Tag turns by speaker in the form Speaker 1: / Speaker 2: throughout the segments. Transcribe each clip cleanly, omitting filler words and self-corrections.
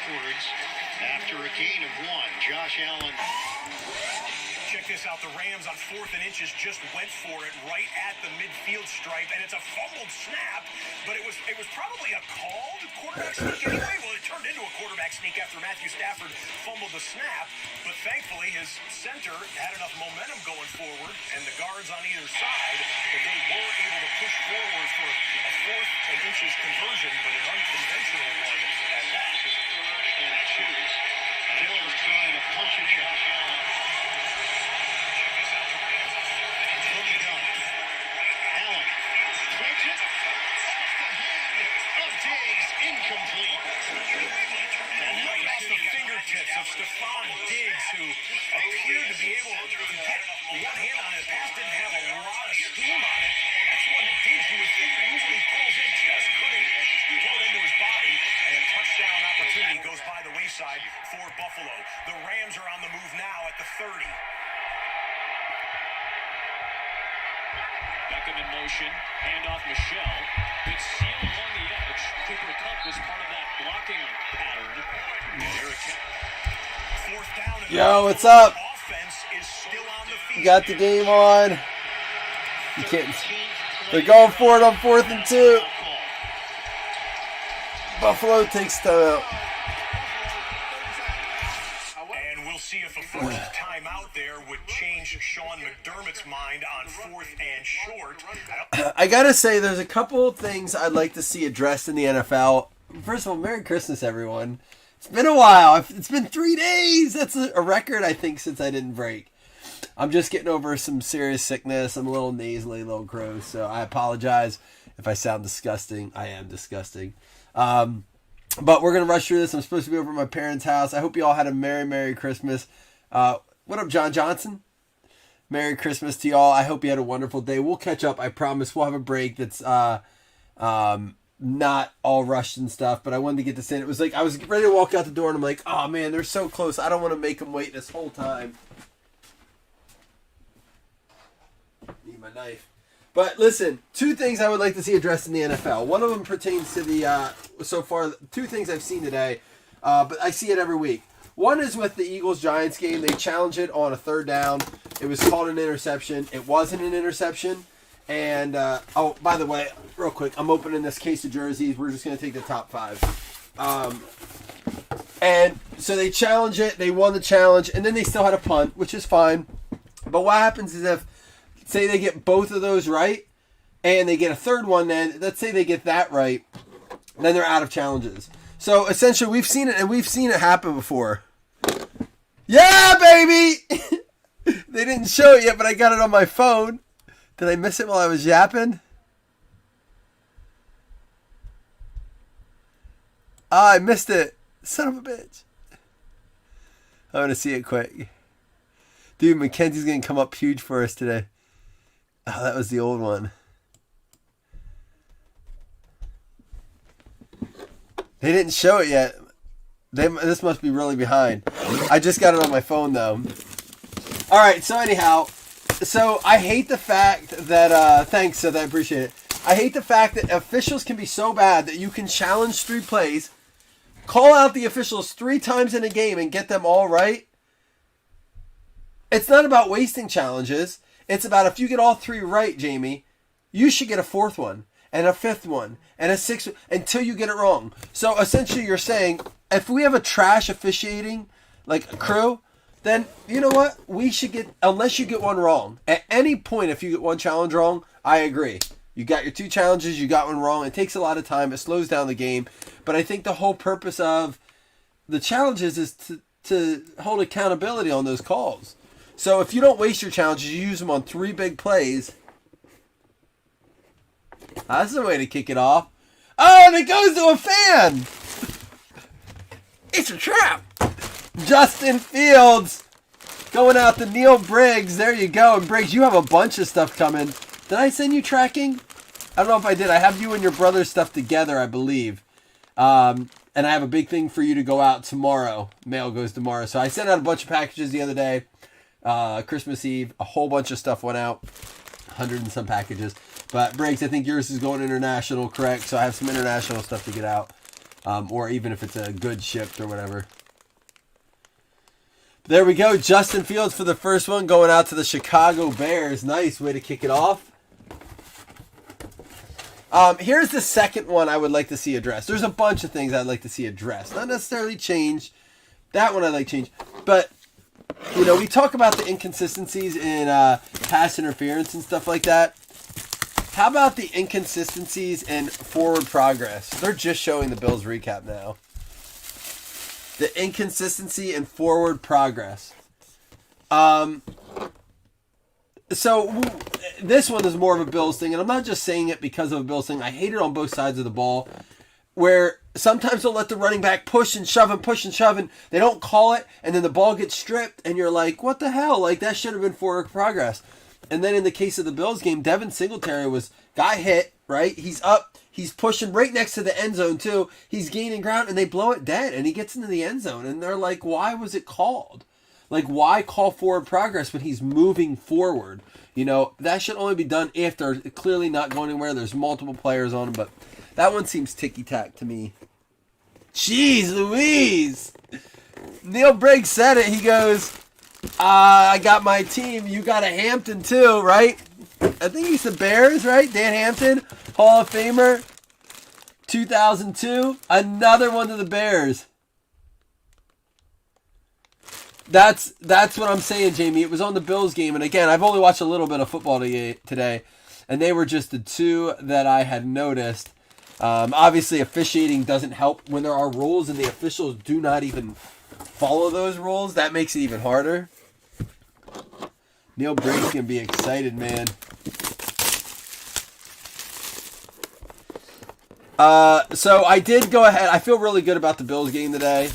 Speaker 1: backwards after a gain of 1. Josh Allen.
Speaker 2: Check this out. The Rams on 4th and inches just went for it right at the midfield stripe, and it's a fumbled snap, but it was probably a called quarterback sneak anyway. Well, it turned into a quarterback sneak after Matthew Stafford fumbled the snap, but thankfully his center had enough momentum going forward and the guards on either side that they were able to push forward for a 4th and inches conversion, but an unconventional one at that.
Speaker 1: 3rd and 2. Bills trying to punch it in. Incomplete.
Speaker 2: And right off the fingertips of Stephon Diggs, who appeared to be able to get one hand on it. Pass didn't have a lot of steam on it. That's one that Diggs, who usually pulls in, just couldn't pull it into his body. And a touchdown opportunity goes by the wayside for Buffalo. The Rams are on the move now at the 30.
Speaker 3: Beckham in motion, handoff Michelle. Big seal along the edge. Cooper Kupp was part of that blocking pattern.
Speaker 2: Fourth down.
Speaker 4: Yo, what's up?
Speaker 2: Offense is still on the field.
Speaker 4: You got the game on. You can't. They're going for it on 4th and 2. Buffalo takes time out.
Speaker 2: And we'll see if a forced timeout there would change Sean McDermott's mind on 4th and short.
Speaker 4: I gotta say, there's a couple of things I'd like to see addressed in the NFL. First of all, Merry Christmas, everyone. It's been a while. It's been 3 days. That's a record, I think, since I didn't break. I'm just getting over some serious sickness. I'm a little nasally, a little gross, so I apologize if I sound disgusting. I am disgusting. But we're going to rush through this. I'm supposed to be over at my parents' house. I hope you all had a Merry Christmas. What up, John Johnson? Merry Christmas to y'all. I hope you had a wonderful day. We'll catch up. I promise we'll have a break that's not all rushed and stuff, but I wanted to get this in. It was like I was ready to walk out the door, and I'm like, oh, man, they're so close. I don't want to make them wait this whole time. Need my knife. But listen, 2 things I would like to see addressed in the NFL. One of them pertains to the, so far, 2 things I've seen today, but I see it every week. One is with the Eagles-Giants game. They challenged it on a 3rd down. It was called an interception. It wasn't an interception. And, oh, by the way, real quick, I'm opening this case of jerseys. We're just going to take the top 5. And so they challenged it. They won the challenge. And then they still had a punt, which is fine. But what happens is if, say they get both of those right, and they get a 3rd one, then let's say they get that right, then they're out of challenges. So essentially, we've seen it, and we've seen it happen before. Yeah, baby! They didn't show it yet, but I got it on my phone. Did I miss it while I was yapping? Ah, I missed it. Son of a bitch. I'm going to see it quick. Dude, Mackenzie's going to come up huge for us today. Oh, that was the old one. They didn't show it yet. This must be really behind. I just got it on my phone, though. All right, so anyhow, I hate the fact that, thanks, Seth, I appreciate it. I hate the fact that officials can be so bad that you can challenge 3 plays, call out the officials 3 times in a game and get them all right. It's not about wasting challenges. It's about if you get all 3 right, Jamie, you should get a 4th one, and a 5th one, and a 6th one, until you get it wrong. So essentially you're saying, if we have a trash officiating, like a crew, then you know what? We should get, unless you get one wrong. At any point, if you get one challenge wrong, I agree. You got your 2 challenges, you got one wrong. It takes a lot of time. It slows down the game. But I think the whole purpose of the challenges is to hold accountability on those calls. So if you don't waste your challenges, you use them on 3 big plays. That's the way to kick it off. Oh, and it goes to a fan. It's a trap. Justin Fields going out to Neil Briggs. There you go. And Briggs, you have a bunch of stuff coming. Did I send you tracking? I don't know if I did. I have you and your brother's stuff together, I believe. And I have a big thing for you to go out tomorrow. Mail goes tomorrow. So I sent out a bunch of packages the other day. Christmas Eve, a whole bunch of stuff went out. 100 and some packages. But Briggs, I think yours is going international, correct? So I have some international stuff to get out. or even if it's a good shipped or whatever. There we go. Justin Fields for the first one going out to the Chicago Bears. Nice way to kick it off. Here's the second one I would like to see addressed. There's a bunch of things I'd like to see addressed. Not necessarily changed. That one I'd like change. But, you know, we talk about the inconsistencies in pass interference and stuff like that. How about the inconsistencies in forward progress? They're just showing the Bills recap now. The inconsistency in forward progress. So this one is more of a Bills thing, and I'm not just saying it because of a Bills thing. I hate it on both sides of the ball, where sometimes they'll let the running back push and shove and they don't call it, and then the ball gets stripped, and you're like, what the hell? Like, that should have been forward progress. And then in the case of the Bills game, Devin Singletary got hit, right? He's up. He's pushing right next to the end zone, too. He's gaining ground, and they blow it dead, and he gets into the end zone. And they're like, why was it called? Like, why call forward progress when he's moving forward? You know, that should only be done if they're clearly not going anywhere. There's multiple players on them, but that one seems ticky-tack to me. Jeez Louise! Neil Briggs said it. He goes, I got my team. You got a Hampton, too, right? I think he's the Bears, right? Dan Hampton, Hall of Famer, 2002. Another one to the Bears. That's what I'm saying, Jamie. It was on the Bills game, and again, I've only watched a little bit of football today, and they were just the two that I had noticed. Obviously, officiating doesn't help when there are rules, and the officials do not even follow those rules. That makes it even harder. Neil Briggs gonna be excited, man. So I did go ahead. I feel really good about the Bills game today.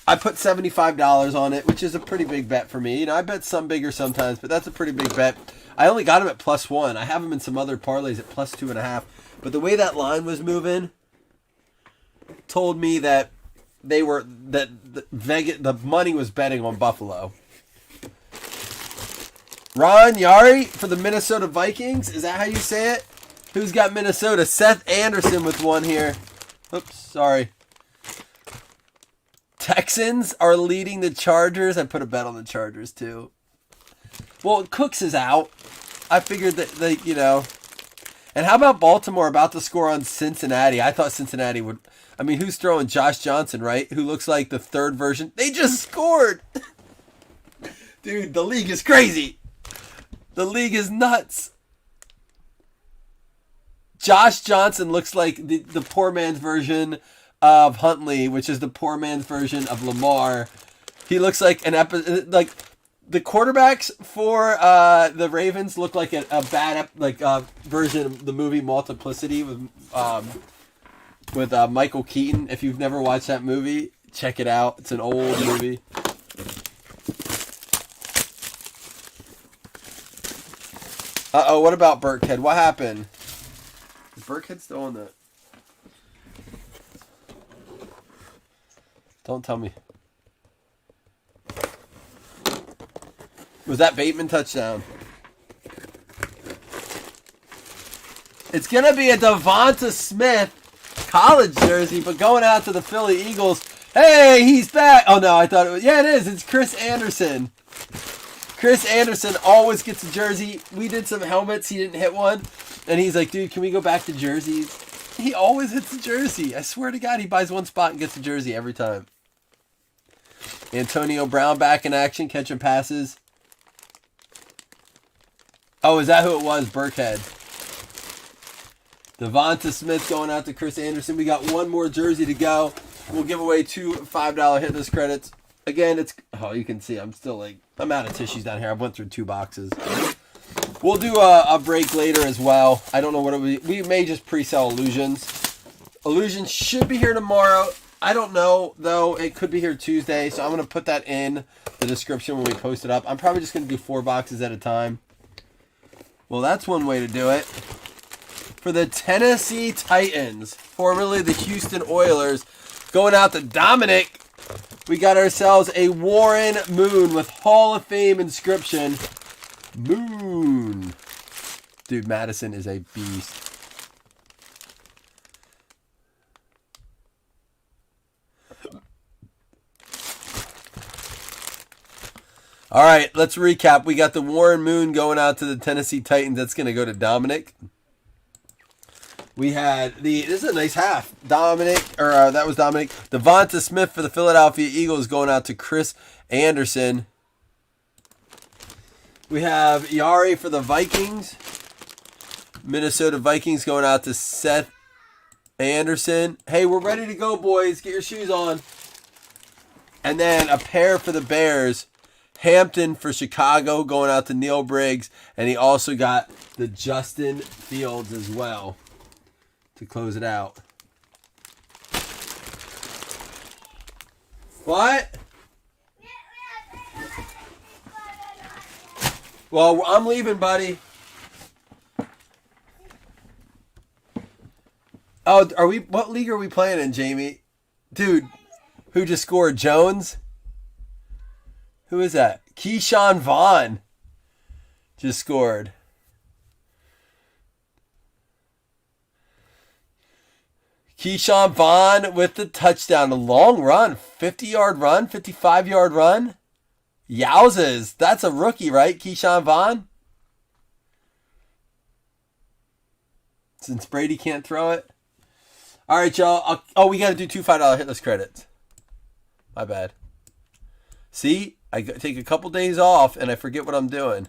Speaker 4: I put $75 on it, which is a pretty big bet for me. You know, I bet some bigger sometimes, but that's a pretty big bet. I only got them at +1. I have them in some other parlays at +2.5. But the way that line was moving told me that the money was betting on Buffalo. Ron Yari for the Minnesota Vikings. Is that how you say it? Who's got Minnesota? Seth Anderson with one here. Oops, sorry. Texans are leading the Chargers. I put a bet on the Chargers, too. Well, Cooks is out. I figured that, you know. And how about Baltimore about to score on Cincinnati? I thought Cincinnati would. I mean, who's throwing? Josh Johnson, right? Who looks like the third version. They just scored. Dude, the league is crazy. The league is nuts. Josh Johnson looks like the poor man's version of Huntley, which is the poor man's version of Lamar. He looks like like the quarterbacks for the Ravens look like a bad version of the movie Multiplicity with Michael Keaton. If you've never watched that movie, check it out. It's an old movie. Uh-oh, what about Burkhead? What happened? Is Burkhead still on that? Don't tell me. Was that Bateman touchdown? It's going to be a Devonta Smith college jersey, but going out to the Philly Eagles. Hey, he's back. Oh, no, I thought it was. Yeah, it is. It's Chris Anderson. Chris Anderson always gets a jersey. We did some helmets. He didn't hit one. And he's like, dude, can we go back to jerseys? He always hits a jersey. I swear to God, he buys one spot and gets a jersey every time. Antonio Brown back in action, catching passes. Oh, is that who it was? Burkhead. Devonta Smith going out to Chris Anderson. We got one more jersey to go. We'll give away 2 $5 hit list credits. Again, it's... Oh, you can see I'm still like... I'm out of tissues down here. I went through 2 boxes. We'll do a break later as well. I don't know what it will be. We may just pre-sell Illusions. Illusions should be here tomorrow. I don't know, though. It could be here Tuesday, so I'm going to put that in the description when we post it up. I'm probably just going to do 4 boxes at a time. Well, that's one way to do it. For the Tennessee Titans, formerly the Houston Oilers, going out to Dominic, we got ourselves a Warren Moon with Hall of Fame inscription. Moon. Dude, Madison is a beast. All right, let's recap. We got the Warren Moon going out to the Tennessee Titans. That's going to go to Dominic. We had this is a nice half. That was Dominic. Devonta Smith for the Philadelphia Eagles going out to Chris Anderson. We have Yari for the Vikings. Minnesota Vikings going out to Seth Anderson. Hey, we're ready to go, boys. Get your shoes on. And then a pair for the Bears. Hampton for Chicago going out to Neil Briggs. And he also got the Justin Fields as well to close it out. What? Well, I'm leaving, buddy. Oh, what league are we playing in, Jamie? Dude, who just scored? Jones? Who is that? Keyshawn Vaughn just scored. Keyshawn Vaughn with the touchdown. A long run. 50-yard run. 55-yard run. Yowzers. That's a rookie, right? Keyshawn Vaughn? Since Brady can't throw it. All right, y'all. We got to do 2 $5 hitless credits. My bad. See? I take a couple days off and I forget what I'm doing.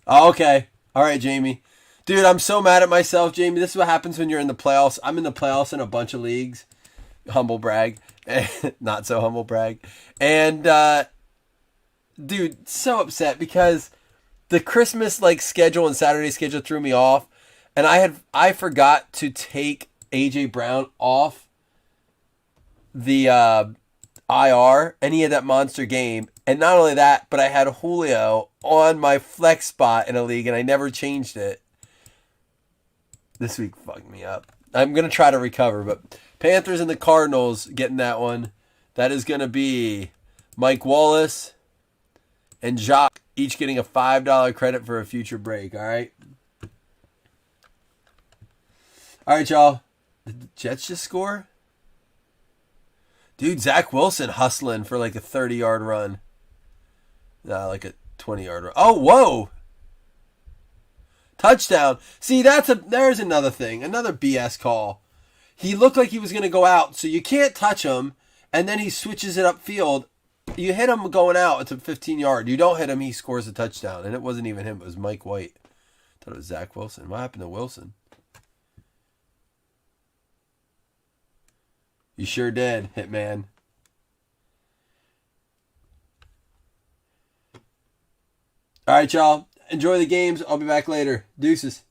Speaker 4: Oh, okay. All right, Jamie. Dude, I'm so mad at myself, Jamie. This is what happens when you're in the playoffs. I'm in the playoffs in a bunch of leagues. Humble brag. Not so humble brag. And, dude, so upset because the Christmas schedule and Saturday schedule threw me off. And I forgot to take AJ Brown off the IR, and he had that monster game. And not only that, but I had Julio on my flex spot in a league, and I never changed it. This week fucked me up. I'm going to try to recover, but Panthers and the Cardinals getting that one. That is going to be Mike Wallace and Jacques, each getting a $5 credit for a future break, all right? All right, y'all. Did the Jets just score? Dude, Zach Wilson hustling for a 30-yard run. Nah, a 20-yard run. Oh, whoa. Touchdown. See, there's another thing. Another BS call. He looked like he was going to go out, so you can't touch him, and then he switches it upfield. You hit him going out, it's a 15-yard. You don't hit him, he scores a touchdown. And it wasn't even him, it was Mike White. I thought it was Zach Wilson. What happened to Wilson? You sure did, Hitman. All right, y'all. Enjoy the games. I'll be back later. Deuces.